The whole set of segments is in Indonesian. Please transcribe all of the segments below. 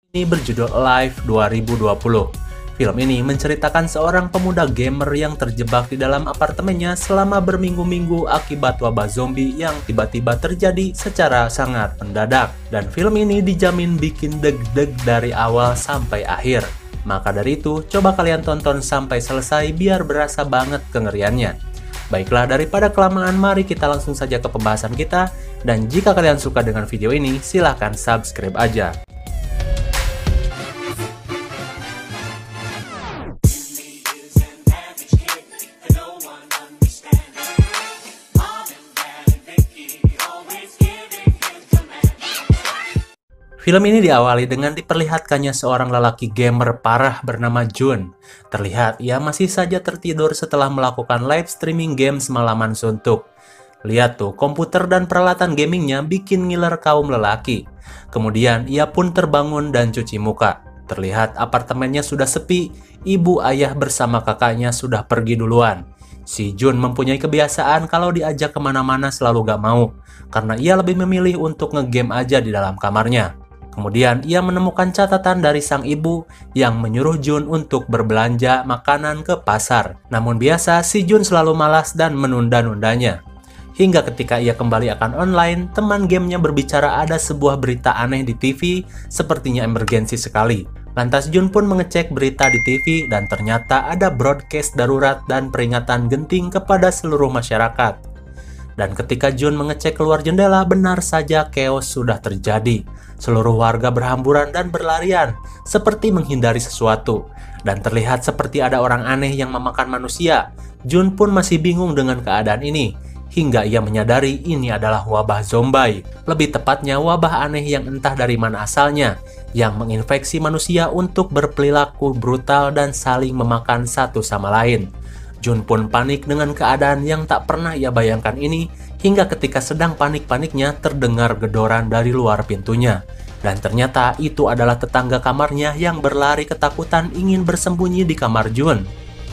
Ini berjudul Alive 2020. Film ini menceritakan seorang pemuda gamer yang terjebak di dalam apartemennya selama berminggu-minggu akibat wabah zombie yang tiba-tiba terjadi secara sangat mendadak. Dan film ini dijamin bikin deg-deg dari awal sampai akhir. Maka dari itu, coba kalian tonton sampai selesai biar berasa banget kengeriannya. Baiklah, daripada kelamaan, mari kita langsung saja ke pembahasan kita. Dan jika kalian suka dengan video ini, silahkan subscribe aja. Film ini diawali dengan diperlihatkannya seorang lelaki gamer parah bernama Jun. Terlihat ia masih saja tertidur setelah melakukan live streaming game semalaman suntuk. Lihat tuh, komputer dan peralatan gamingnya bikin ngiler kaum lelaki. Kemudian ia pun terbangun dan cuci muka. Terlihat apartemennya sudah sepi, ibu ayah bersama kakaknya sudah pergi duluan. Si Jun mempunyai kebiasaan kalau diajak kemana-mana selalu gak mau, karena ia lebih memilih untuk ngegame aja di dalam kamarnya. Kemudian ia menemukan catatan dari sang ibu yang menyuruh Jun untuk berbelanja makanan ke pasar. Namun biasa si Jun selalu malas dan menunda-nundanya. Hingga ketika ia kembali akan online, teman gamenya berbicara ada sebuah berita aneh di TV, sepertinya emergensi sekali. Lantas Jun pun mengecek berita di TV dan ternyata ada broadcast darurat dan peringatan genting kepada seluruh masyarakat. Dan ketika Jun mengecek keluar jendela, benar saja chaos sudah terjadi. Seluruh warga berhamburan dan berlarian, seperti menghindari sesuatu. Dan terlihat seperti ada orang aneh yang memakan manusia. Jun pun masih bingung dengan keadaan ini, hingga ia menyadari ini adalah wabah zombie. Lebih tepatnya wabah aneh yang entah dari mana asalnya, yang menginfeksi manusia untuk berperilaku brutal dan saling memakan satu sama lain. Jun pun panik dengan keadaan yang tak pernah ia bayangkan ini, hingga ketika sedang panik-paniknya terdengar gedoran dari luar pintunya. Dan ternyata itu adalah tetangga kamarnya yang berlari ketakutan ingin bersembunyi di kamar Jun.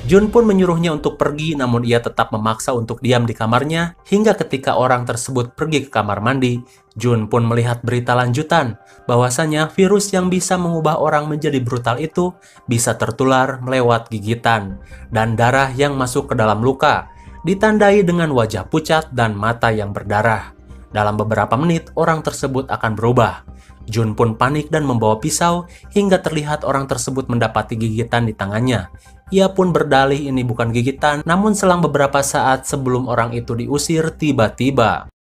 Jun pun menyuruhnya untuk pergi, namun ia tetap memaksa untuk diam di kamarnya, hingga ketika orang tersebut pergi ke kamar mandi, Jun pun melihat berita lanjutan, bahwasanya virus yang bisa mengubah orang menjadi brutal itu bisa tertular melewat gigitan, dan darah yang masuk ke dalam luka, ditandai dengan wajah pucat dan mata yang berdarah. Dalam beberapa menit, orang tersebut akan berubah. Jun pun panik dan membawa pisau, hingga terlihat orang tersebut mendapati gigitan di tangannya. Ia pun berdalih ini bukan gigitan, namun selang beberapa saat sebelum orang itu diusir, tiba-tiba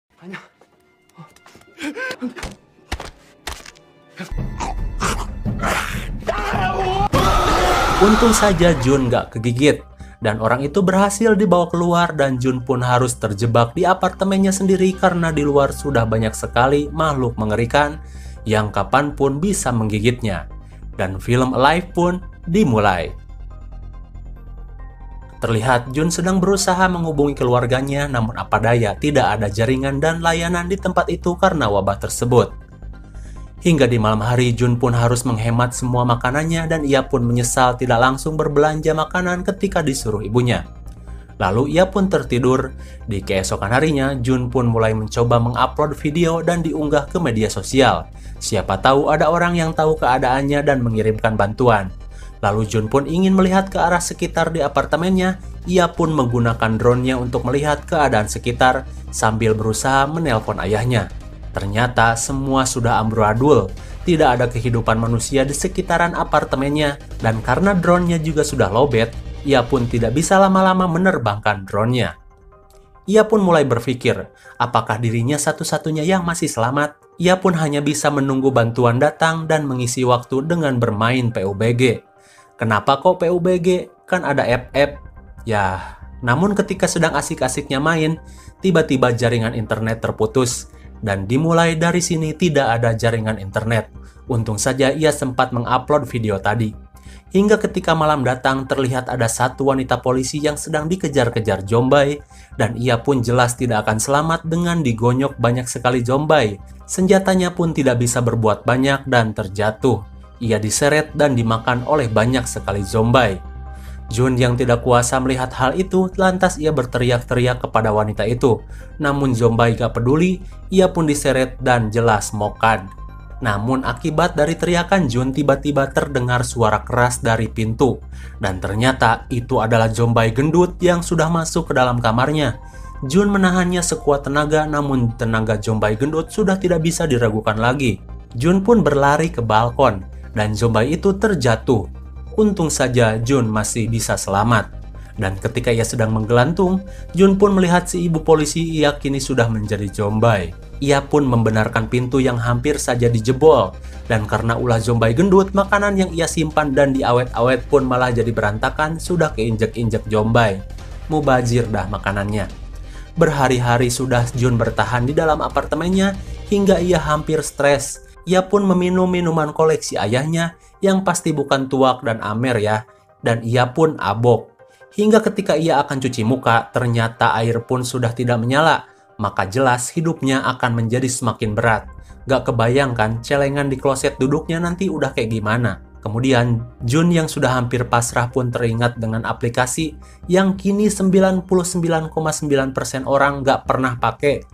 untung saja Jun gak kegigit, dan orang itu berhasil dibawa keluar dan Jun pun harus terjebak di apartemennya sendiri karena di luar sudah banyak sekali makhluk mengerikan yang kapanpun bisa menggigitnya. Dan film Alive pun dimulai. Terlihat Jun sedang berusaha menghubungi keluarganya, namun apa daya tidak ada jaringan dan layanan di tempat itu karena wabah tersebut. Hingga di malam hari Jun pun harus menghemat semua makanannya dan ia pun menyesal tidak langsung berbelanja makanan ketika disuruh ibunya. Lalu ia pun tertidur. Di keesokan harinya, Jun pun mulai mencoba mengupload video dan diunggah ke media sosial. Siapa tahu ada orang yang tahu keadaannya dan mengirimkan bantuan. Lalu Jun pun ingin melihat ke arah sekitar di apartemennya. Ia pun menggunakan drone-nya untuk melihat keadaan sekitar sambil berusaha menelpon ayahnya. Ternyata semua sudah amburadul. Tidak ada kehidupan manusia di sekitaran apartemennya, dan karena drone-nya juga sudah lowbat, ia pun tidak bisa lama-lama menerbangkan drone-nya. Ia pun mulai berpikir, apakah dirinya satu-satunya yang masih selamat? Ia pun hanya bisa menunggu bantuan datang dan mengisi waktu dengan bermain PUBG. Kenapa kok PUBG? Kan ada app-app. Ya, namun ketika sedang asik-asiknya main, tiba-tiba jaringan internet terputus. Dan dimulai dari sini tidak ada jaringan internet. Untung saja ia sempat mengupload video tadi. Hingga ketika malam datang terlihat ada satu wanita polisi yang sedang dikejar-kejar zombie. Dan ia pun jelas tidak akan selamat dengan digonyok banyak sekali zombie. Senjatanya pun tidak bisa berbuat banyak dan terjatuh. Ia diseret dan dimakan oleh banyak sekali zombie. Jun yang tidak kuasa melihat hal itu, lantas ia berteriak-teriak kepada wanita itu. Namun zombie gak peduli, ia pun diseret dan jelas mokan. Namun akibat dari teriakan Jun, tiba-tiba terdengar suara keras dari pintu. Dan ternyata itu adalah Zombai gendut yang sudah masuk ke dalam kamarnya. Jun menahannya sekuat tenaga, namun tenaga Zombai gendut sudah tidak bisa diragukan lagi. Jun pun berlari ke balkon, dan Zombai itu terjatuh. Untung saja Jun masih bisa selamat. Dan ketika ia sedang menggelantung, Jun pun melihat si ibu polisi ia kini sudah menjadi Zombai. Ia pun membenarkan pintu yang hampir saja dijebol. Dan karena ulah Zombai gendut, makanan yang ia simpan dan diawet-awet pun malah jadi berantakan, sudah keinjek-injek Zombai. Mubazir dah makanannya. Berhari-hari sudah Jun bertahan di dalam apartemennya hingga ia hampir stres. Ia pun meminum minuman koleksi ayahnya yang pasti bukan tuak dan amer ya. Dan ia pun abok. Hingga ketika ia akan cuci muka, ternyata air pun sudah tidak menyala. Maka jelas hidupnya akan menjadi semakin berat. Gak kebayangkan celengan di kloset duduknya nanti udah kayak gimana. Kemudian Jun yang sudah hampir pasrah pun teringat dengan aplikasi yang kini 99,9% orang gak pernah pakai,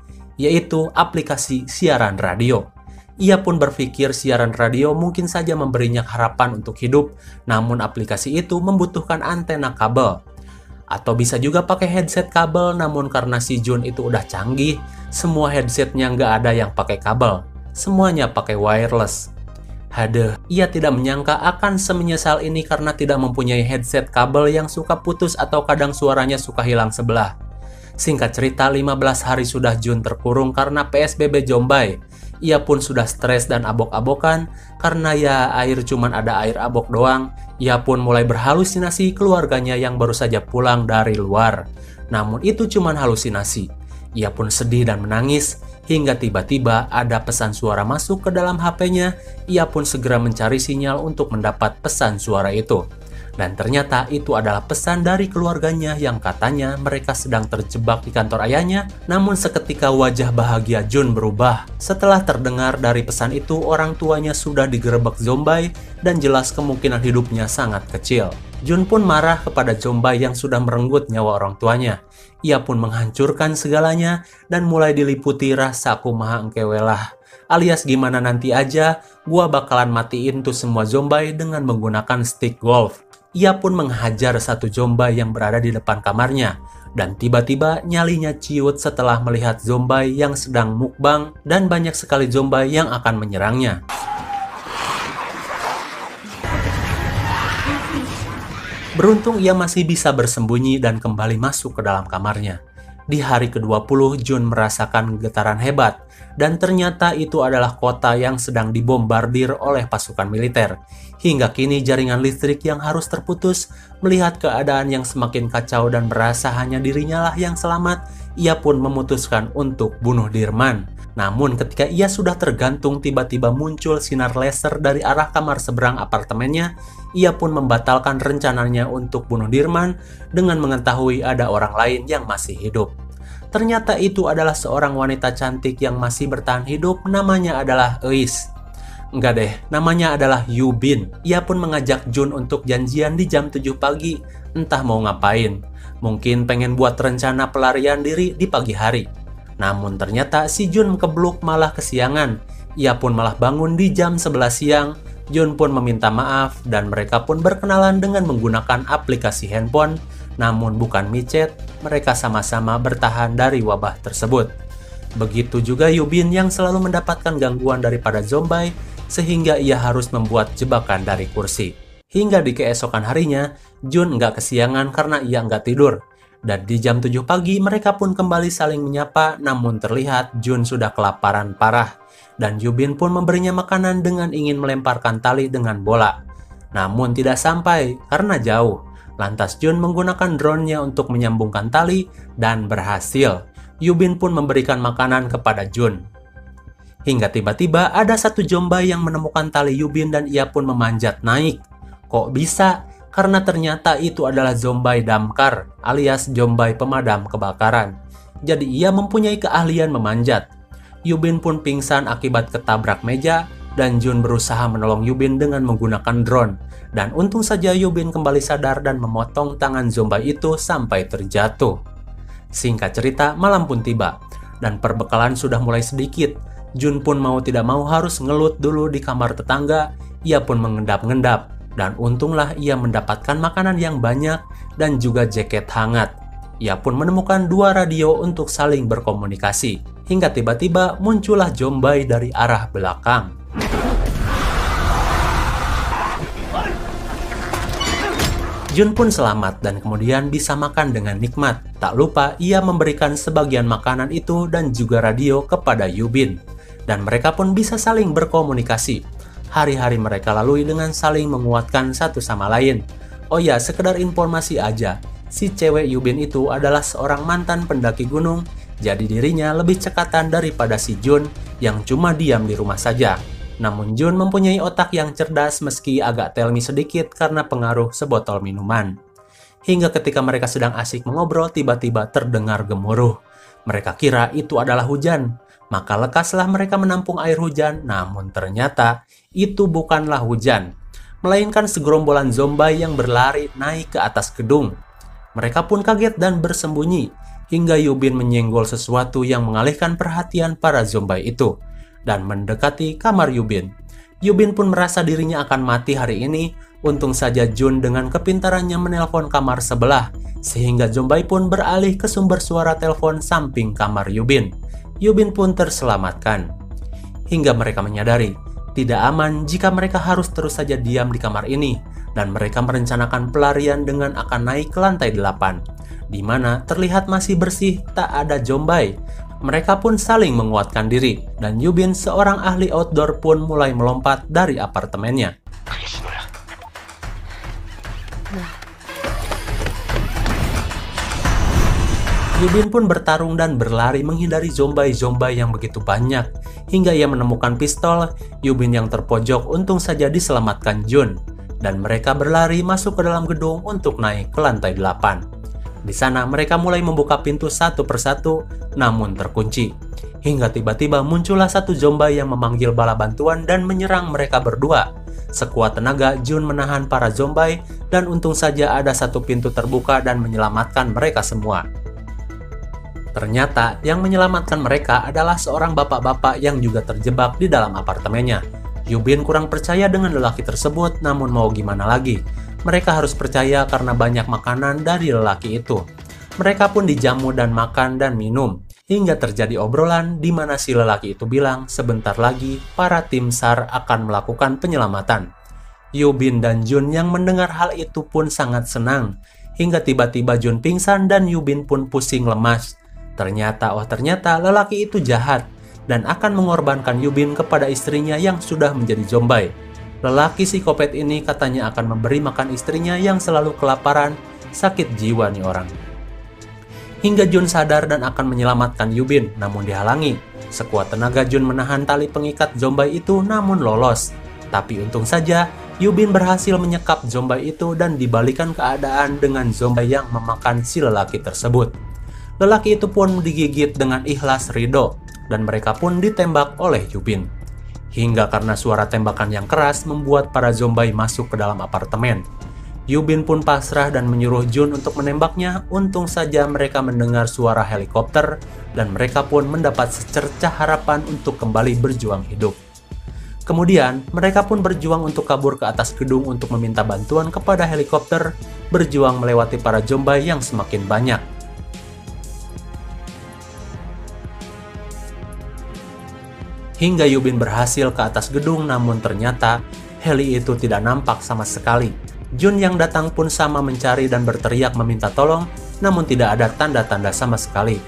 yaitu aplikasi siaran radio. Ia pun berpikir siaran radio mungkin saja memberinya harapan untuk hidup, namun aplikasi itu membutuhkan antena kabel. Atau bisa juga pakai headset kabel, namun karena si Jun itu udah canggih, semua headsetnya nggak ada yang pakai kabel. Semuanya pakai wireless. Haduh, ia tidak menyangka akan semenyesal ini karena tidak mempunyai headset kabel yang suka putus atau kadang suaranya suka hilang sebelah. Singkat cerita, 15 hari sudah Jun terkurung karena PSBB Zombai. Ia pun sudah stres dan abok-abokan karena ya air cuman ada air abok doang. Ia pun mulai berhalusinasi keluarganya yang baru saja pulang dari luar. Namun itu cuman halusinasi. Ia pun sedih dan menangis hingga tiba-tiba ada pesan suara masuk ke dalam HP-nya. Ia pun segera mencari sinyal untuk mendapat pesan suara itu. Dan ternyata itu adalah pesan dari keluarganya yang katanya mereka sedang terjebak di kantor ayahnya. Namun seketika wajah bahagia Jun berubah. Setelah terdengar dari pesan itu, orang tuanya sudah digerebek Zombai dan jelas kemungkinan hidupnya sangat kecil. Jun pun marah kepada Zombai yang sudah merenggut nyawa orang tuanya. Ia pun menghancurkan segalanya dan mulai diliputi rasa kumaha engkewelah. Alias gimana nanti aja, gua bakalan matiin tuh semua Zombai dengan menggunakan stick golf. Ia pun menghajar satu Zombai yang berada di depan kamarnya. Dan tiba-tiba nyalinya ciut setelah melihat Zombai yang sedang mukbang dan banyak sekali Zombai yang akan menyerangnya. Beruntung ia masih bisa bersembunyi dan kembali masuk ke dalam kamarnya. Di hari ke-20, Jun merasakan getaran hebat, dan ternyata itu adalah kota yang sedang dibombardir oleh pasukan militer. Hingga kini jaringan listrik yang harus terputus. Melihat keadaan yang semakin kacau dan merasa hanya dirinya lah yang selamat, ia pun memutuskan untuk bunuh Dirman. Namun ketika ia sudah tergantung, tiba-tiba muncul sinar laser dari arah kamar seberang apartemennya. Ia pun membatalkan rencananya untuk bunuh Dirman dengan mengetahui ada orang lain yang masih hidup. Ternyata itu adalah seorang wanita cantik yang masih bertahan hidup, namanya adalah Eis. Enggak deh, namanya adalah Yubin. Ia pun mengajak Jun untuk janjian di jam 7 pagi, entah mau ngapain. Mungkin pengen buat rencana pelarian diri di pagi hari. Namun ternyata si Jun kebluk malah kesiangan. Ia pun malah bangun di jam 11 siang. Jun pun meminta maaf dan mereka pun berkenalan dengan menggunakan aplikasi handphone. Namun bukan micet, mereka sama-sama bertahan dari wabah tersebut. Begitu juga Yubin yang selalu mendapatkan gangguan daripada Zombai, sehingga ia harus membuat jebakan dari kursi. Hingga di keesokan harinya, Jun nggak kesiangan karena ia nggak tidur. Dan di jam 7 pagi mereka pun kembali saling menyapa, namun terlihat Jun sudah kelaparan parah. Dan Yubin pun memberinya makanan dengan ingin melemparkan tali dengan bola. Namun tidak sampai karena jauh. Lantas Jun menggunakan drone-nya untuk menyambungkan tali dan berhasil. Yubin pun memberikan makanan kepada Jun. Hingga tiba-tiba ada satu Zombai yang menemukan tali Yubin dan ia pun memanjat naik. Kok bisa? Karena ternyata itu adalah Zombai damkar alias Zombai pemadam kebakaran. Jadi ia mempunyai keahlian memanjat. Yubin pun pingsan akibat ketabrak meja dan Jun berusaha menolong Yubin dengan menggunakan drone. Dan untung saja Yubin kembali sadar dan memotong tangan Zombai itu sampai terjatuh. Singkat cerita, malam pun tiba dan perbekalan sudah mulai sedikit. Jun pun mau tidak mau harus ngelut dulu di kamar tetangga. Ia pun mengendap-endap, dan untunglah ia mendapatkan makanan yang banyak dan juga jaket hangat. Ia pun menemukan 2 radio untuk saling berkomunikasi, hingga tiba-tiba muncullah zombie dari arah belakang. Jun pun selamat dan kemudian bisa makan dengan nikmat. Tak lupa ia memberikan sebagian makanan itu dan juga radio kepada Yubin. Dan mereka pun bisa saling berkomunikasi. Hari-hari mereka lalui dengan saling menguatkan satu sama lain. Oh ya, sekedar informasi aja. Si cewek Yubin itu adalah seorang mantan pendaki gunung. Jadi dirinya lebih cekatan daripada si Jun yang cuma diam di rumah saja. Namun Jun mempunyai otak yang cerdas meski agak tell me sedikit karena pengaruh sebotol minuman. Hingga ketika mereka sedang asik mengobrol, tiba-tiba terdengar gemuruh. Mereka kira itu adalah hujan. Maka lekaslah mereka menampung air hujan, namun ternyata itu bukanlah hujan. Melainkan segerombolan zombie yang berlari naik ke atas gedung. Mereka pun kaget dan bersembunyi, hingga Yubin menyenggol sesuatu yang mengalihkan perhatian para zombie itu dan mendekati kamar Yubin. Yubin pun merasa dirinya akan mati hari ini. Untung saja Jun dengan kepintarannya menelpon kamar sebelah, sehingga zombie pun beralih ke sumber suara telepon samping kamar Yubin. Yubin pun terselamatkan. Hingga mereka menyadari tidak aman jika mereka harus terus saja diam di kamar ini, dan mereka merencanakan pelarian dengan akan naik ke lantai 8, di mana terlihat masih bersih, tak ada zombie. Mereka pun saling menguatkan diri, dan Yubin, seorang ahli outdoor, pun mulai melompat dari apartemennya. Yubin pun bertarung dan berlari menghindari zombie-zombie yang begitu banyak, hingga ia menemukan pistol. Yubin yang terpojok untung saja diselamatkan Jun, dan mereka berlari masuk ke dalam gedung untuk naik ke lantai 8. Di sana mereka mulai membuka pintu satu persatu, namun terkunci. Hingga tiba-tiba muncullah satu zombie yang memanggil bala bantuan dan menyerang mereka berdua. Sekuat tenaga Jun menahan para zombie, dan untung saja ada satu pintu terbuka dan menyelamatkan mereka semua. Ternyata yang menyelamatkan mereka adalah seorang bapak-bapak yang juga terjebak di dalam apartemennya. Yubin kurang percaya dengan lelaki tersebut, namun mau gimana lagi? Mereka harus percaya karena banyak makanan dari lelaki itu. Mereka pun dijamu dan makan dan minum, hingga terjadi obrolan di mana si lelaki itu bilang sebentar lagi para tim SAR akan melakukan penyelamatan. Yubin dan Jun yang mendengar hal itu pun sangat senang, hingga tiba-tiba Jun pingsan dan Yubin pun pusing lemas. Ternyata lelaki itu jahat dan akan mengorbankan Yubin kepada istrinya yang sudah menjadi zombie. Lelaki psikopat ini katanya akan memberi makan istrinya yang selalu kelaparan. Sakit jiwa nih orang. Hingga Jun sadar dan akan menyelamatkan Yubin, namun dihalangi. Sekuat tenaga Jun menahan tali pengikat zombie itu, namun lolos. Tapi untung saja Yubin berhasil menyekap zombie itu dan dibalikan keadaan dengan zombie yang memakan si lelaki tersebut. Lelaki itu pun digigit dengan ikhlas ridho, dan mereka pun ditembak oleh Yubin. Hingga karena suara tembakan yang keras membuat para zombie masuk ke dalam apartemen. Yubin pun pasrah dan menyuruh Jun untuk menembaknya. Untung saja mereka mendengar suara helikopter dan mereka pun mendapat secercah harapan untuk kembali berjuang hidup. Kemudian mereka pun berjuang untuk kabur ke atas gedung untuk meminta bantuan kepada helikopter, berjuang melewati para zombie yang semakin banyak. Hingga Yubin berhasil ke atas gedung, namun ternyata heli itu tidak nampak sama sekali. Jun yang datang pun sama mencari dan berteriak meminta tolong, namun tidak ada tanda-tanda sama sekali.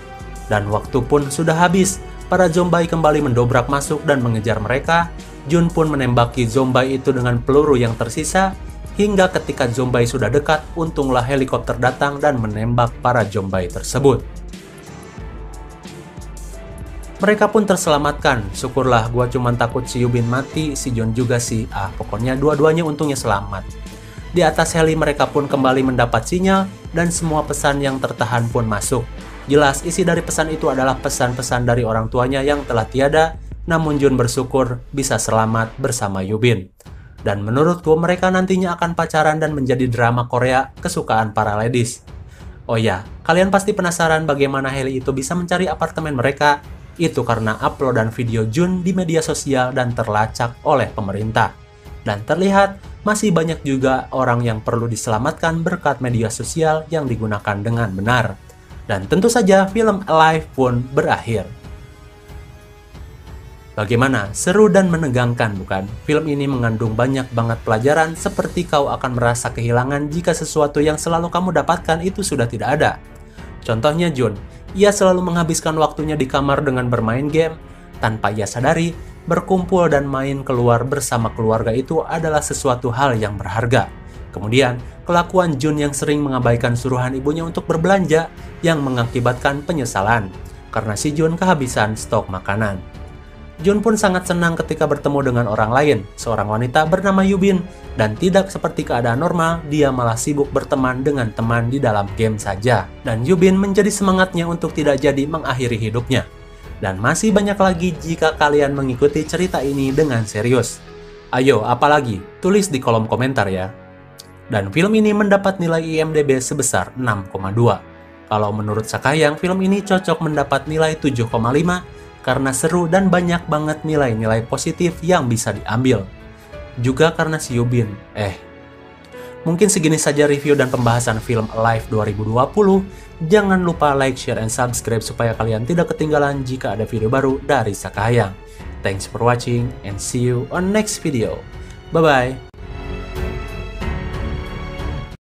Dan waktu pun sudah habis, para zombie kembali mendobrak masuk dan mengejar mereka. Jun pun menembaki zombie itu dengan peluru yang tersisa, hingga ketika zombie sudah dekat, untunglah helikopter datang dan menembak para zombie tersebut. Mereka pun terselamatkan. Syukurlah, gua cuman takut si Yubin mati, si Jun juga sih. Pokoknya dua-duanya untungnya selamat. Di atas heli mereka pun kembali mendapat sinyal dan semua pesan yang tertahan pun masuk. Jelas isi dari pesan itu adalah pesan-pesan dari orang tuanya yang telah tiada, namun Jun bersyukur bisa selamat bersama Yubin. Dan menurutku mereka nantinya akan pacaran dan menjadi drama Korea kesukaan para ladies. Oh ya, kalian pasti penasaran bagaimana heli itu bisa mencari apartemen mereka. Itu karena uploadan video Jun di media sosial dan terlacak oleh pemerintah. Dan terlihat masih banyak juga orang yang perlu diselamatkan berkat media sosial yang digunakan dengan benar. Dan tentu saja film Alive pun berakhir. Bagaimana? Seru dan menegangkan, bukan? Film ini mengandung banyak banget pelajaran seperti kau akan merasa kehilangan jika sesuatu yang selalu kamu dapatkan itu sudah tidak ada. Contohnya Jun, ia selalu menghabiskan waktunya di kamar dengan bermain game. Tanpa ia sadari, berkumpul dan main keluar bersama keluarga itu adalah sesuatu hal yang berharga. Kemudian, kelakuan Jun yang sering mengabaikan suruhan ibunya untuk berbelanja yang mengakibatkan penyesalan, karena si Jun kehabisan stok makanan. Jun pun sangat senang ketika bertemu dengan orang lain, seorang wanita bernama Yubin, dan tidak seperti keadaan normal, dia malah sibuk berteman dengan teman di dalam game saja. Dan Yubin menjadi semangatnya untuk tidak jadi mengakhiri hidupnya. Dan masih banyak lagi jika kalian mengikuti cerita ini dengan serius. Ayo, apalagi? Tulis di kolom komentar ya. Dan film ini mendapat nilai IMDb sebesar 6,2. Kalau menurut Sakayang, film ini cocok mendapat nilai 7,5 karena seru dan banyak banget nilai-nilai positif yang bisa diambil. Juga karena si Yubin. Mungkin segini saja review dan pembahasan film Alive 2020. Jangan lupa like, share, and subscribe supaya kalian tidak ketinggalan jika ada video baru dari Sakayang. Thanks for watching and see you on next video. Bye-bye.